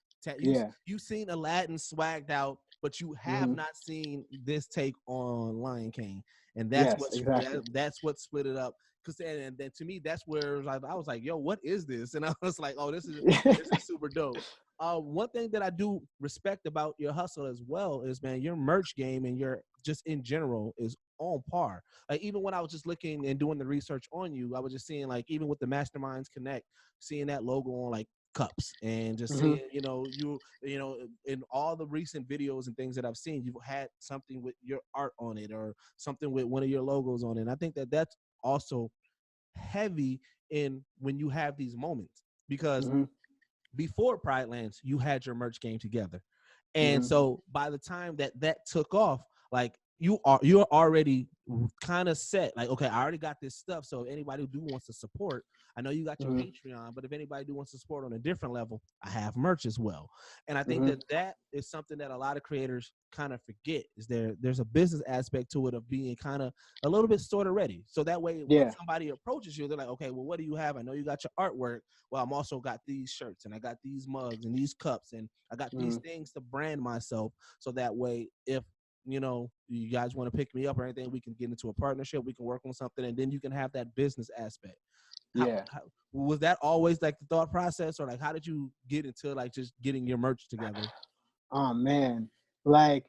You've seen Aladdin swagged out, but you have not seen this take on Lion King, and that's that's what split it up. And then to me, that's where I was like, yo, what is this? And I was like, oh, this is super dope. One thing that I do respect about your hustle as well is, man, your merch game and your just in general is on par. Like even when I was just looking and doing the research on you, I was just seeing like even with the Masterminds Connect, seeing that logo on like cups and just seeing, you in all the recent videos and things that I've seen, you've had something with your art on it or something with one of your logos on it. And I think that that's also heavy in when you have these moments, because before Pridelands, you had your merch game together. And so by the time that took off, like you're already kind of set. Like, okay, I already got this stuff. So if anybody who wants to support, I know you got your Patreon, but if anybody wants to support on a different level, I have merch as well. And I think that is something that a lot of creators kind of forget, is there's a business aspect to it of being kind of a little bit sort of ready. So that way, when somebody approaches you, they're like, okay, well, what do you have? I know you got your artwork. Well, I'm also got these shirts and I got these mugs and these cups and I got these things to brand myself. So that way, if you guys want to pick me up or anything, we can get into a partnership, we can work on something, and then you can have that business aspect. How, was that always like the thought process, or like how did you get into like just getting your merch together? Oh man, like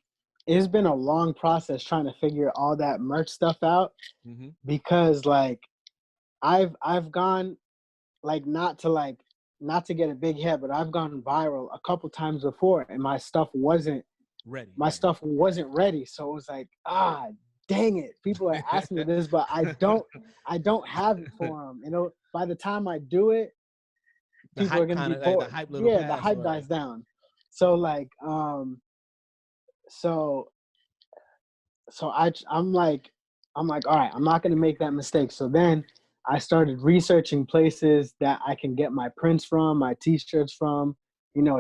it's been a long process trying to figure all that merch stuff out, because like I've gone like not to get a big head, but I've gone viral a couple times before and my stuff wasn't ready. Stuff wasn't ready. So it was like, dang it. People are asking me this, but I don't have it for them. By the time I do it, people are going to be bored. Like the hype dies down. So like, so I'm like, all right, I'm not going to make that mistake. So then I started researching places that I can get my prints from, my t-shirts from,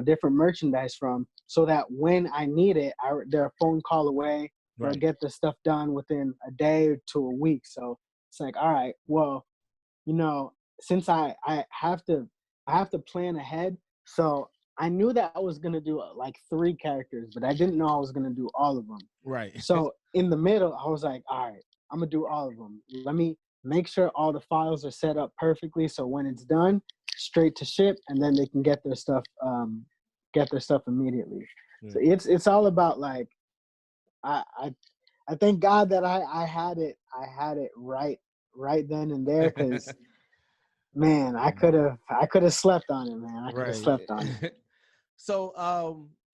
different merchandise from, so that when I need it, they're a phone call away. They'll Right. get the stuff done within a day to a week. So it's like, all right, well, since I have to plan ahead. So I knew that I was gonna do like 3 characters, but I didn't know I was gonna do all of them. Right. So in the middle, I was like, all right, I'm gonna do all of them. Let me make sure all the files are set up perfectly, so when it's done, straight to ship, and then they can get their stuff immediately. Yeah. So it's all about like, I thank God that I had it right then and there, because man, I could have slept on it, man. I could have slept on it. So,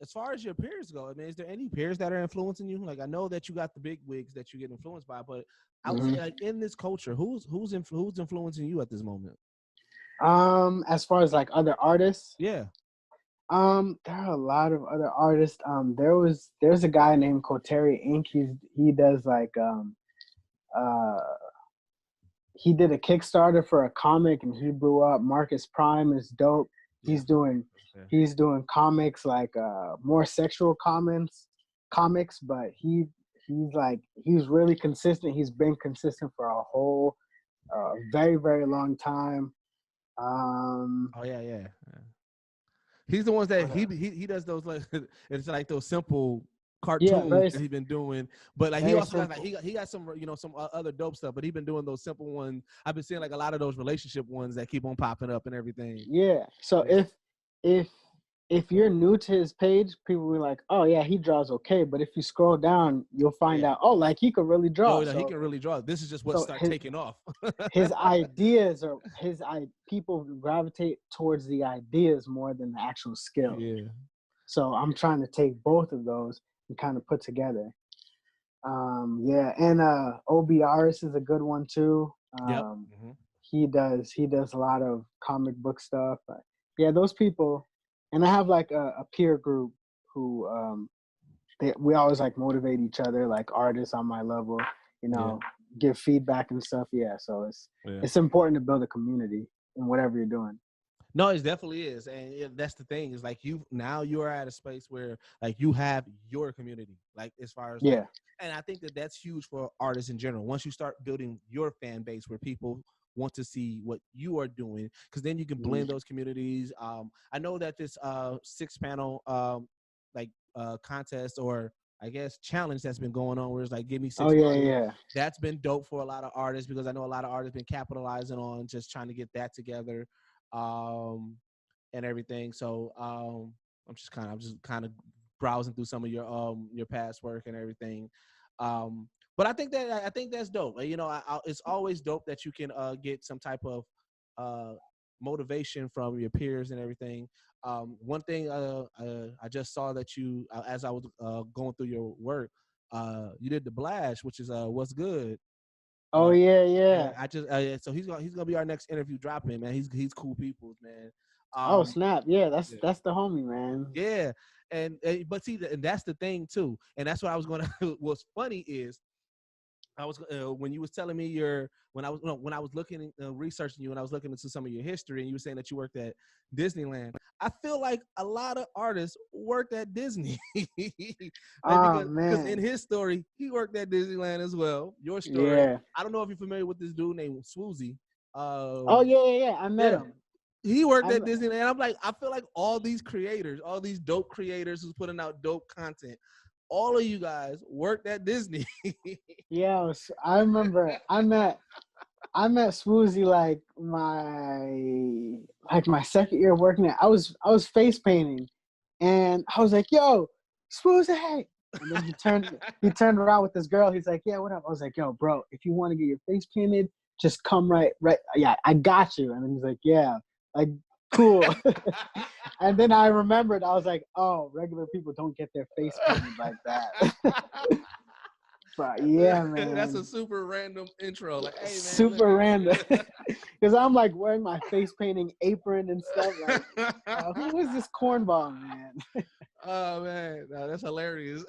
as far as your peers go, I mean, is there any peers that are influencing you? Like, I know that you got the big wigs that you get influenced by, but outside, like in this culture, who's influencing you at this moment? As far as like other artists, Yeah. there are a lot of other artists. There's a guy named Koteri Inc. He does like uh he did a Kickstarter for a comic and he blew up. Marcus Prime is dope. Yeah. He's doing comics like more sexual comics, but he's really consistent. He's been consistent for a whole very, very long time. Oh yeah. He's the ones that he does those, like, it's like those simple cartoons that he's been doing, but like he also has, like, he got some some other dope stuff, but he's been doing those simple ones. I've been seeing like a lot of those relationship ones that keep on popping up and everything. Yeah. So if you're new to his page, people will be like, oh yeah, he draws okay. But if you scroll down, you'll find out, oh, like he could really draw. He can really draw. This is just what started taking off. His ideas people gravitate towards the ideas more than the actual skill. Yeah. So I'm trying to take both of those and kind of put together. Yeah, and OBRS is a good one too. He does a lot of comic book stuff. Yeah, those people. And I have like a peer group who we always like motivate each other, like artists on my level, give feedback and stuff. Yeah, so it's important to build a community in whatever you're doing. No, it definitely is, and that's the thing. Is like you're at a space where like you have your community, like as far as like, and I think that's huge for artists in general. Once you start building your fan base where people want to see what you are doing, because then you can blend those communities. I know that this 6-panel contest, or I guess challenge that's been going on, where it's like give me 6 months. That's been dope for a lot of artists, because I know a lot of artists been capitalizing on just trying to get that together. And everything. So I'm just kind of browsing through some of your past work and everything. But I think that's dope. It's always dope that you can get some type of motivation from your peers and everything. One thing I just saw that you, as I was going through your work, you did the Blash, which is What's Good. Oh yeah. I just so he's gonna be our next interview drop-in, man. He's cool people, man. Oh snap! Yeah, that's the homie, man. Yeah, and but see, and that's the thing too, and that's what I was gonna. What's funny is, I was when you was telling me when I was looking researching you, and I was looking into some of your history, and you were saying that you worked at Disneyland. I feel like a lot of artists worked at Disney. Because in his story, he worked at Disneyland as well. Your story, I don't know if you're familiar with this dude named Swoozy. Oh yeah, I met him. He worked at Disneyland. I'm like, I feel like all these creators, all these dope creators who's putting out dope content, all of you guys worked at Disney. Yeah, I remember I met Swoozy like my second year working there. I was face painting, and I was like, "Yo, Swoozy!" Hey. And then he turned around with this girl. He's like, "Yeah, what up?" I was like, "Yo, bro, if you want to get your face painted, just come right. Yeah, I got you." And then he's like, "Yeah, like cool." And then I remembered, I was like, "Oh, regular people don't get their face painted like that." But yeah, man, that's a super random intro. Like, hey, man, super random, because I'm like wearing my face painting apron and stuff. Like, who is this cornball, man? Oh man, no, that's hilarious.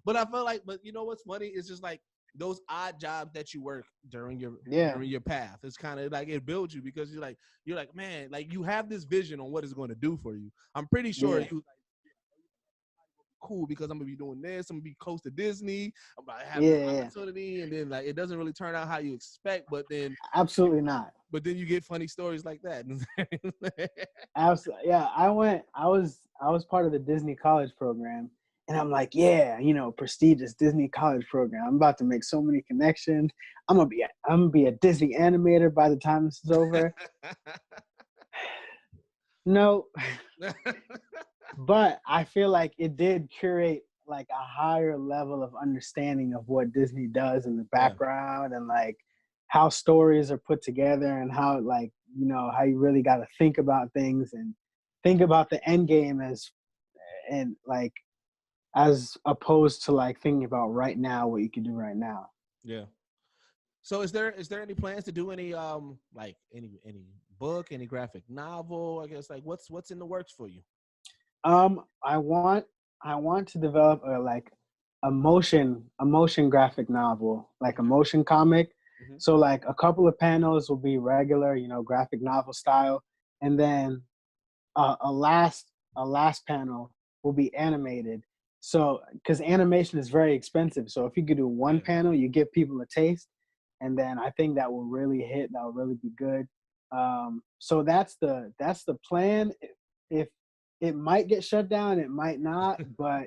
But I felt like, but you know what's funny? It's just like those odd jobs that you work during your path. It's kind of like it builds you because you're like, man, like you have this vision on what it's going to do for you. I'm pretty sure you cool because I'm gonna be doing this. I'm gonna be close to Disney. I'm about to have the opportunity, and then like it doesn't really turn out how you expect. But then absolutely not. But then you get funny stories like that. Absolutely, yeah. I was part of the Disney college program, and I'm like, yeah, prestigious Disney college program. I'm about to make so many connections. I'm gonna be a Disney animator by the time this is over. No. But I feel like it did curate like a higher level of understanding of what Disney does in the background and like how stories are put together and how like, how you really got to think about things and think about the end game as opposed to like thinking about right now, what you can do right now. Yeah. So is there any plans to do any like any book, any graphic novel? I guess like what's in the works for you? I want to develop a motion graphic novel, like a motion comic. Mm-hmm. So like a couple of panels will be regular, graphic novel style, and then a last panel will be animated. So because animation is very expensive, so if you could do one panel, you give people a taste, and then I think that will really hit. That will really be good. So that's the plan. If it might get shut down, it might not, but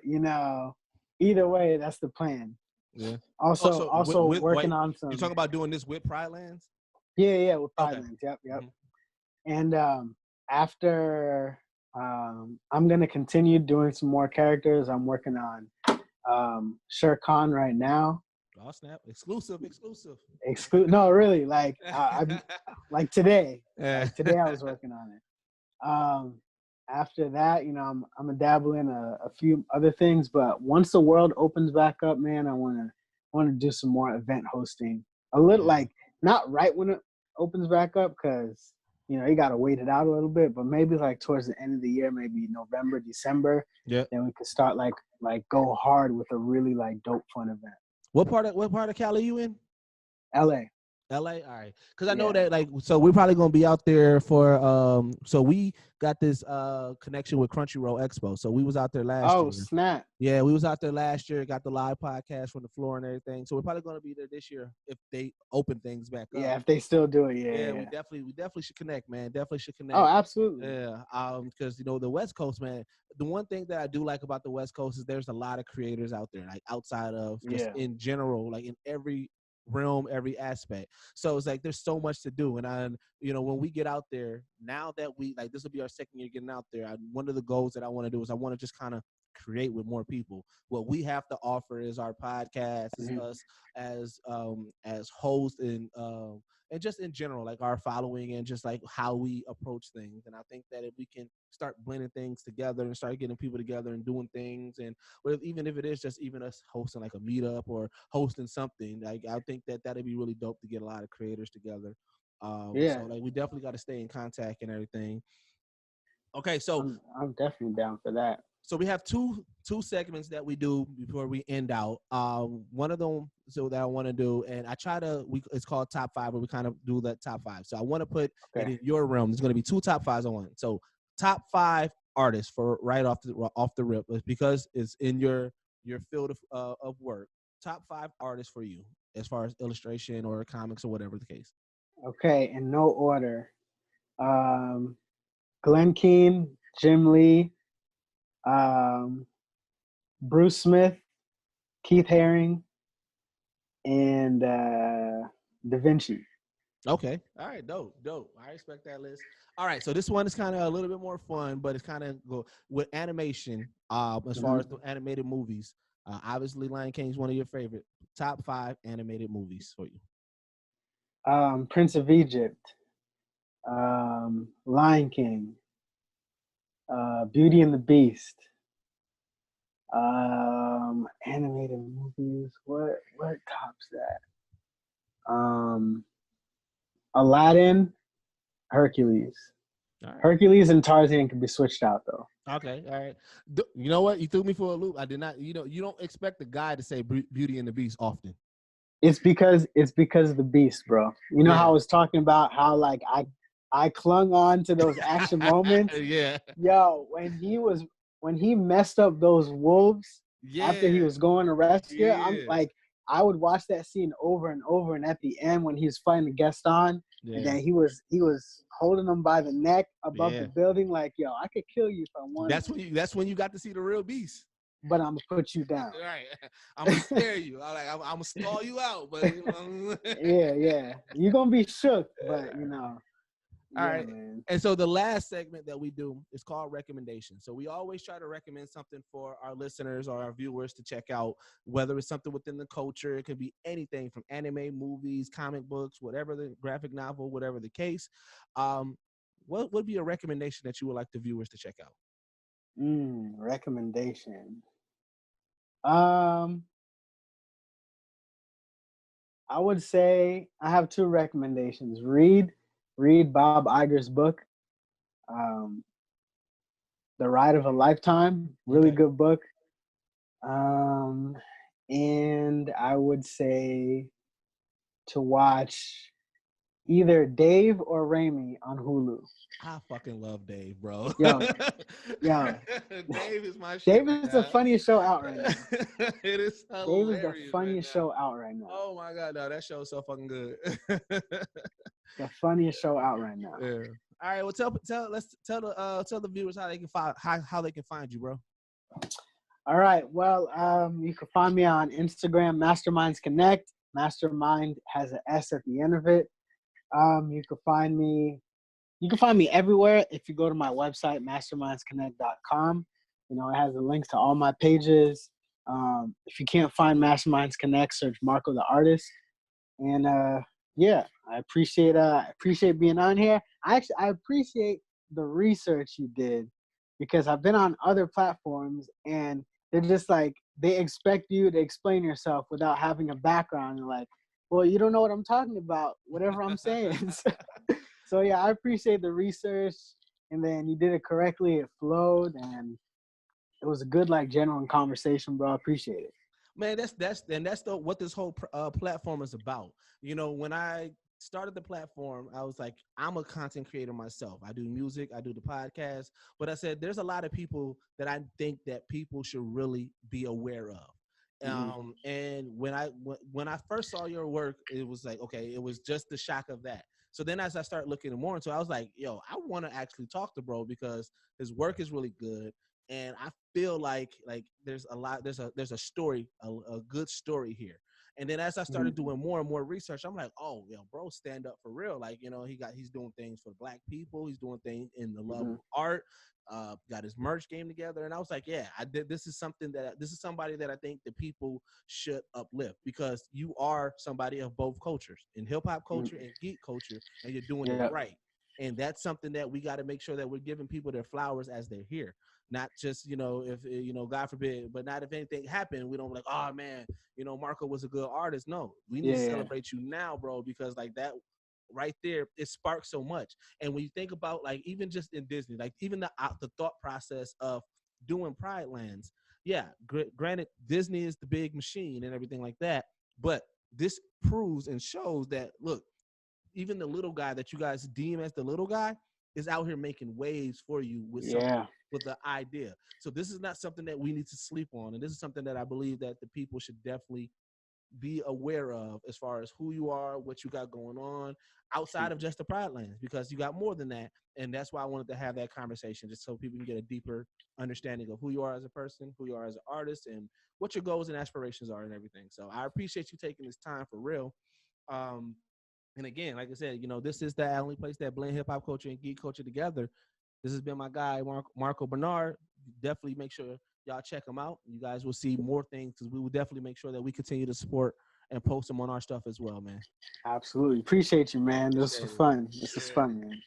either way, that's the plan. Yeah. Also working on some. You're talking about doing this with Pridelands? Yeah, with Pridelands. Okay. Yep. Mm-hmm. And after, I'm gonna continue doing some more characters. I'm working on Shere Khan right now. Oh snap! Exclusive. No, really. Like like today. Like today, I was working on it. After that, I'm gonna dabble in a few other things, but once the world opens back up, man, I wanna do some more event hosting. A little like not right when it opens back up, because you gotta wait it out a little bit, but maybe like towards the end of the year, maybe November, December. Yeah. Then we could start like go hard with a really like dope fun event. What part of Cali you in? LA. All right, because I know that so we're probably gonna be out there for so we got this connection with Crunchyroll Expo, so we was out there last year. Oh snap! Yeah, we was out there last year, got the live podcast from the floor and everything, so we're probably gonna be there this year if they open things back up. Yeah, if they still do it. Yeah. We definitely should connect, man. Definitely should connect. Oh, absolutely. Yeah, because the West Coast, man. The one thing that I do like about the West Coast is there's a lot of creators out there, like outside of just in general, like in every realm, every aspect. So it's like there's so much to do, and when we get out there, now that we like this will be our second year getting out there, one of the goals that I want to do is I want to just kind of create with more people. What we have to offer is our podcast, is us as hosts and just in general, like our following and just like how we approach things. And I think that if we can start blending things together and start getting people together and doing things, and even if it is just even us hosting like a meetup or hosting something, like I think that that'd be really dope to get a lot of creators together. So like we definitely got to stay in contact and everything. Okay, so I'm definitely down for that. So we have two segments that we do before we end out. One of them that I want to do, and I try to. It's called Top 5, where we kind of do that Top 5. So I want to put it in your realm. There's going to be 2 Top 5s on one. So Top 5 artists for right off the rip, because it's in your field of work. Top 5 artists for you as far as illustration or comics or whatever the case. Okay, in no order. Glenn Keane, Jim Lee. Bruce Smith, Keith Haring, and Da Vinci. Okay. All right. Dope. I respect that list. All right. So this one is kind of a little bit more fun, but it's kind of with animation. As far as the animated movies, obviously Lion King is one of your favorite. Top 5 animated movies for you. Prince of Egypt, Lion King, Beauty and the Beast. Animated movies. What tops that? Aladdin, Hercules. Right. Hercules and Tarzan can be switched out though. Okay, all right. You know what? You threw me for a loop. I did not. You don't expect the guy to say Beauty and the Beast often. It's because of the beast, bro. You know how I was talking about how like I clung on to those action moments. Yeah. Yo, when he messed up those wolves after he was going to rescue, I'm like, I would watch that scene over and over, and at the end when he was fighting Gaston, and then he was holding him by the neck above the building, like, yo, I could kill you if I wanted. That's when you got to see the real beast. But I'm gonna put you down. Right. I'm gonna scare you. I'm gonna stall you out, but yeah. You're gonna be shook, but you know. All right. Man. And so the last segment that we do is called recommendations. So we always try to recommend something for our listeners or our viewers to check out, whether it's something within the culture. It could be anything from anime, movies, comic books, whatever the graphic novel, whatever the case. What would be a recommendation that you would like the viewers to check out? Recommendation. I would say I have two recommendations. Read Bob Iger's book, The Ride of a Lifetime. Really good book. And I would say to watch either Dave or Raimi on Hulu. I fucking love Dave, bro. Yo. Dave is my shit. Dave is the funniest show out right now. It is hilarious. Dave is the funniest show out right now. Oh my god, no, that show is so fucking good. The funniest show out right now. Yeah. All right, well, tell the viewers how they can find you, bro. All right, well, you can find me on Instagram, Masterminds Connect. Mastermind has an S at the end of it. You can find me everywhere if you go to my website, mastermindsconnect.com. You know, it has the links to all my pages. If you can't find Masterminds Connect, search Marco the Artist. And yeah, I appreciate being on here. I appreciate the research you did, because I've been on other platforms and they're just like, they expect you to explain yourself without having a background. And like, well, you don't know what I'm talking about, whatever I'm saying. So yeah, I appreciate the research, and then you did it correctly. It flowed, and it was a good, like, general conversation, bro. I appreciate it. Man, that's what this whole platform is about. You know, when I started the platform, I was like, I'm a content creator myself. I do music, I do the podcast, but I said there's a lot of people that I think that people should really be aware of. And when I first saw your work, it was like, okay, it was just the shock of that. So then as I started looking more into it, I was like, yo, I want to actually talk to bro, because his work is really good. And I feel like there's a story, a good story here. And then as I started doing more and more research, I'm like, oh, yo, bro, stand up for real. Like, you know, he's doing things for Black people. He's doing things in the love of art. Got his merch game together. And I was like, yeah, this is somebody that I think the people should uplift, because you are somebody of both cultures, in hip hop culture and geek culture, and you're doing it right. And that's something that we got to make sure that we're giving people their flowers as they're here. Not just, you know, if, you know, God forbid, but not if anything happened, we don't be like, oh man, you know, Marco was a good artist. No, we need to celebrate you now, bro, because like that right there, it sparks so much. And when you think about, like, even just in Disney, like even the thought process of doing Pridelands, yeah, granted, Disney is the big machine and everything like that, but this proves and shows that, look, even the little guy that you guys deem as the little guy is out here making waves for you with something, with the idea. So this is not something that we need to sleep on. And this is something that I believe that the people should definitely be aware of, as far as who you are, what you got going on outside of just the Pridelands, because you got more than that. And that's why I wanted to have that conversation, just so people can get a deeper understanding of who you are as a person, who you are as an artist, and what your goals and aspirations are and everything. So I appreciate you taking this time for real. And again, like I said, you know, this is the only place that blend hip hop culture and geek culture together. This has been my guy, Marco Bernard. Definitely make sure y'all check him out. You guys will see more things, because we will definitely make sure that we continue to support and post them on our stuff as well, man. Absolutely. Appreciate you, man. This was fun. This was fun, man.